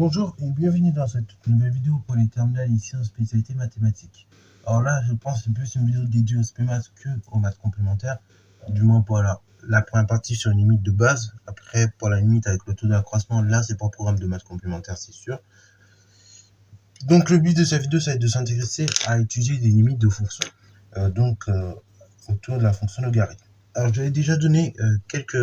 Bonjour et bienvenue dans cette nouvelle vidéo pour les terminales ici en spécialité mathématiques. Alors là, je pense que c'est plus une vidéo dédiée au SPMath que aux maths complémentaires, du moins pour la première partie sur une limite de base. Après, pour la limite avec le taux d'accroissement, là, c'est pas un programme de maths complémentaires, c'est sûr. Donc le but de cette vidéo, ça va être de s'intéresser à étudier des limites de fonctions, autour de la fonction logarithme. Alors, j'avais déjà donné quelques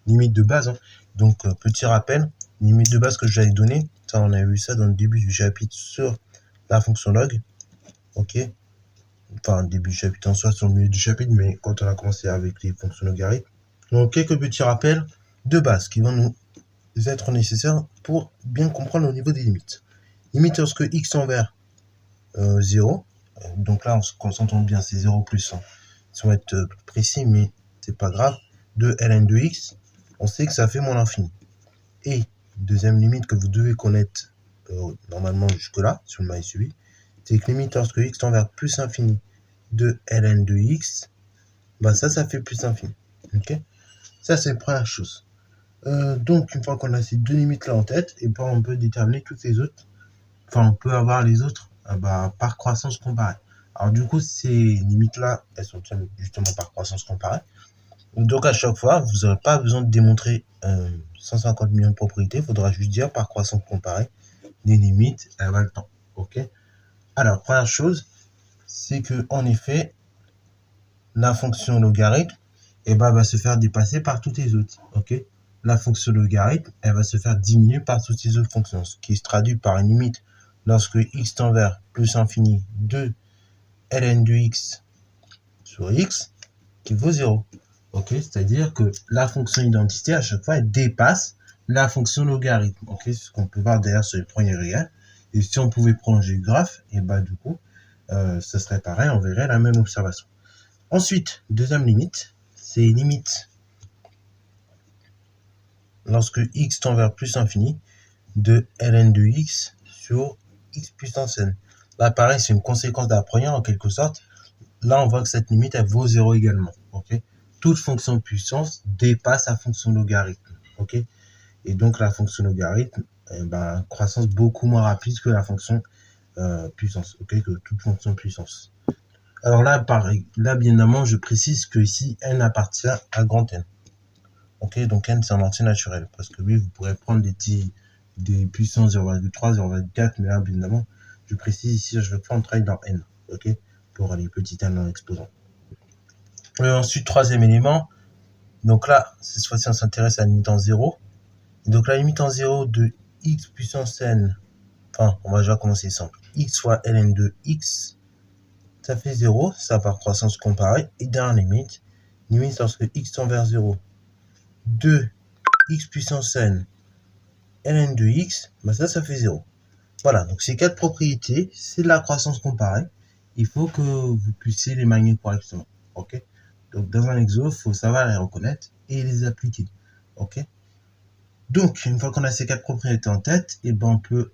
limites de base, hein. Donc, petit rappel, limite de base que j'avais donné, ça on a vu ça dans le début du chapitre sur la fonction log, ok, enfin début du chapitre en soi, sur le milieu du chapitre, mais quand on a commencé avec les fonctions logarithmes. Donc quelques petits rappels de base qui vont nous être nécessaires pour bien comprendre au niveau des limites. Limite lorsque x tend vers 0, donc là on s'entend bien, c'est 0 plus 1, ça va être précis mais c'est pas grave, de ln de x, on sait que ça fait moins l'infini. Et deuxième limite que vous devez connaître normalement jusque-là, si vous m'avez suivi, c'est que limite lorsque x tend vers plus infini de ln de x, bah ça fait plus infini. Ok, ça c'est la première chose. Donc une fois qu'on a ces deux limites là en tête, et ben on peut déterminer toutes les autres. Enfin, on peut avoir les autres par croissance comparée. Alors du coup, ces limites là, elles sont justement par croissance comparée. Donc à chaque fois, vous n'aurez pas besoin de démontrer 150 millions de propriétés, il faudra juste dire par croissance comparée les limites, elles valent le temps. Ok. Alors première chose, c'est que en effet, la fonction logarithme, va se faire dépasser par toutes les autres. Ok. La fonction logarithme, elle va se faire diminuer par toutes les autres fonctions, ce qui se traduit par une limite lorsque x tend vers plus infini de ln de x sur x qui vaut 0. Ok, c'est-à-dire que la fonction identité, à chaque fois, elle dépasse la fonction logarithme. Ok, c'est ce qu'on peut voir d'ailleurs sur les premiers réels. Et si on pouvait prolonger le graphe, et du coup, ce serait pareil, on verrait la même observation. Ensuite, deuxième limite, c'est limite lorsque x tend vers plus infini de ln de x sur x puissance n. Là, pareil, c'est une conséquence de la première en quelque sorte. Là, on voit que cette limite, elle vaut 0 également. Ok, toute fonction de puissance dépasse la fonction logarithme. Ok, et donc la fonction logarithme, croissance beaucoup moins rapide que la fonction puissance. Ok, que toute fonction puissance. Alors là, pareil, là bien évidemment, je précise que ici n appartient à grand N. Ok, donc n c'est un entier naturel, parce que oui, vous pourrez prendre des puissances 0,3, 0,4, mais là bien évidemment, je précise ici, je veux prendre un travail dans n. Ok, pour les petits n en exposant. Ensuite, troisième élément, donc là, cette fois-ci, on s'intéresse à la limite en 0. Donc la limite en 0 de x puissance n, enfin, on va déjà commencer simple, x fois ln de x, ça fait 0, ça par croissance comparée. Et dernière limite lorsque x tend vers 0, de x puissance n, ln de x, ça fait 0. Voilà, donc ces quatre propriétés, c'est de la croissance comparée. Il faut que vous puissiez les manier correctement. Ok, donc dans un exo, il faut savoir les reconnaître et les appliquer. Ok, donc une fois qu'on a ces quatre propriétés en tête, on peut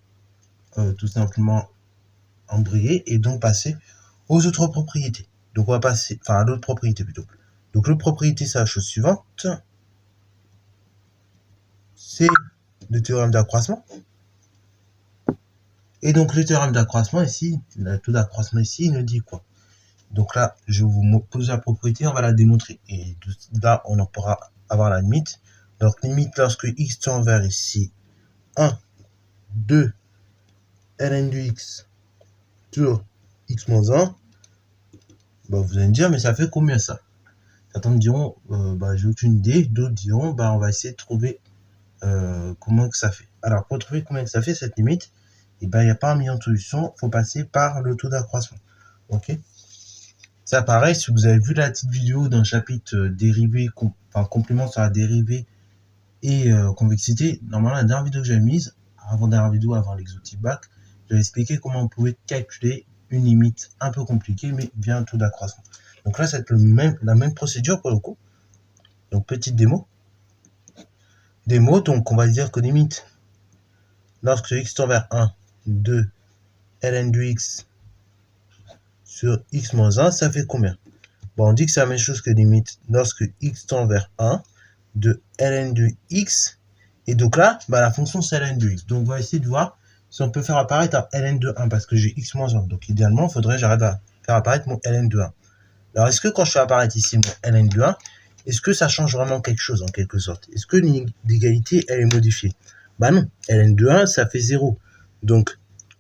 tout simplement embrayer et donc passer aux autres propriétés. Donc on va passer, à l'autre propriété plutôt. Donc l'autre propriété, c'est la chose suivante. C'est le théorème d'accroissement. Et donc le théorème d'accroissement ici, le taux d'accroissement ici, il nous dit quoi? Donc là, je vous pose la propriété, on va la démontrer. Et là, on en pourra avoir la limite. Donc limite lorsque x tend vers ici 1, 2, ln de x sur x moins 1, vous allez me dire, mais ça fait combien ça? Certains me diront, j'ai aucune idée. D'autres diront, on va essayer de trouver comment que ça fait. Alors, pour trouver combien que ça fait, cette limite, il n'y a pas un million de solutions. Il faut passer par le taux d'accroissement. Ok, ça, pareil, si vous avez vu la petite vidéo d'un chapitre dérivé, complément sur la dérivée et convexité, normalement, la dernière vidéo que j'avais mise, avant-dernière vidéo, avant l'exotype bac, j'avais expliqué comment on pouvait calculer une limite un peu compliquée, mais via un taux d'accroissement. Donc là, c'est la même procédure pour le coup. Donc, petite démo. Donc on va dire que limite, lorsque x tend vers 1, 2, ln de x sur x moins 1, ça fait combien? On dit que c'est la même chose que limite lorsque x tend vers 1, de ln de x Et donc là, bah, la fonction c'est ln de x. Donc on va essayer de voir si on peut faire apparaître un ln de 1 parce que j'ai x moins 1. Donc idéalement, il faudrait que j'arrive à faire apparaître mon ln de 1. Alors est-ce que quand je fais apparaître ici mon ln de 1, est-ce que ça change vraiment quelque chose en quelque sorte? Est-ce que l'égalité elle est modifiée? Bah non, ln de 1 ça fait 0. Donc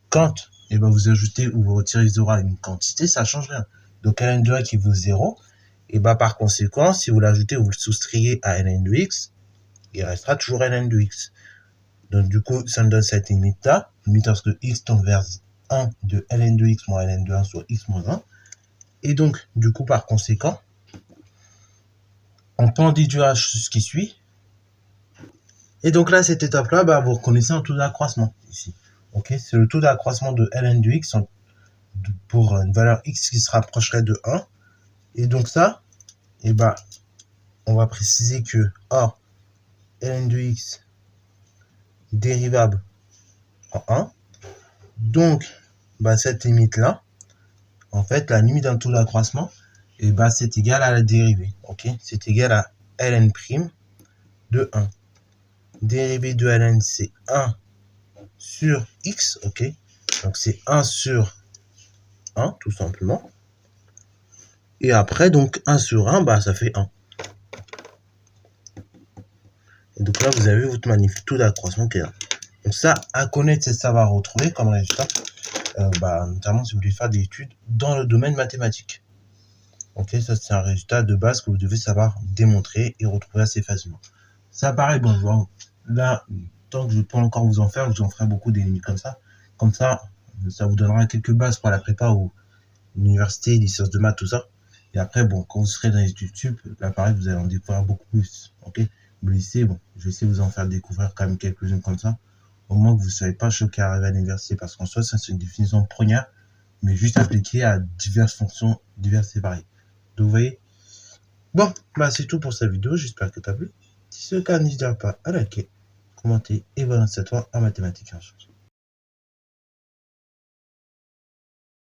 quand ben, vous ajoutez ou vous retirez 0 à une quantité, ça change rien. Donc ln de 1 qui vaut 0, et bah par conséquent, si vous l'ajoutez ou vous le soustrayez à ln de x, il restera toujours ln de x. Donc du coup, ça me donne cette limite-là, limite lorsque x tend vers 1 de ln de x moins ln de 1 soit x moins 1. Et donc, du coup, par conséquent, on peut en déduire ce qui suit. Et donc là, cette étape-là, bah, vous reconnaissez un taux d'accroissement ici. Ok, c'est le taux d'accroissement de ln de x pour une valeur x qui se rapprocherait de 1. Et donc ça, et bah, on va préciser que A, ln de x dérivable en 1. Donc, bah, cette limite-là, en fait, la limite d'un taux d'accroissement, et bah, c'est égal à la dérivée. Ok, c'est égal à ln' de 1. Dérivée de ln, c'est 1 sur x. Ok, donc c'est 1 sur 1, tout simplement. Et après, donc 1 sur 1, bah, ça fait 1. Et donc là, vous avez votre magnifique taux d'accroissement qui est là. Donc ça, à connaître, c'est ça va retrouver comme résultat, bah, notamment si vous voulez faire des études dans le domaine mathématique. Ok, ça c'est un résultat de base que vous devez savoir démontrer et retrouver assez facilement. Ça paraît bon, genre, là, tant que je peux encore vous en faire, je vous en ferai beaucoup des limites comme ça. Comme ça vous donnera quelques bases pour la prépa ou l'université, les sciences de maths, tout ça. Et après, bon, quand vous serez dans les études sup, là pareil, vous allez en découvrir beaucoup plus. Ok, le lycée, bon, je vais essayer de vous en faire découvrir quand même quelques-unes comme ça. Au moins que vous ne soyez pas choqué à arriver à l'université, parce qu'en soi, ça c'est une définition première, mais juste appliquée à diverses fonctions diverses et variées. Donc vous voyez. Bon, bah c'est tout pour cette vidéo, j'espère que t'as plu. Si c'est le cas, n'hésite pas à liker, commenter et balancer toi en mathématiques.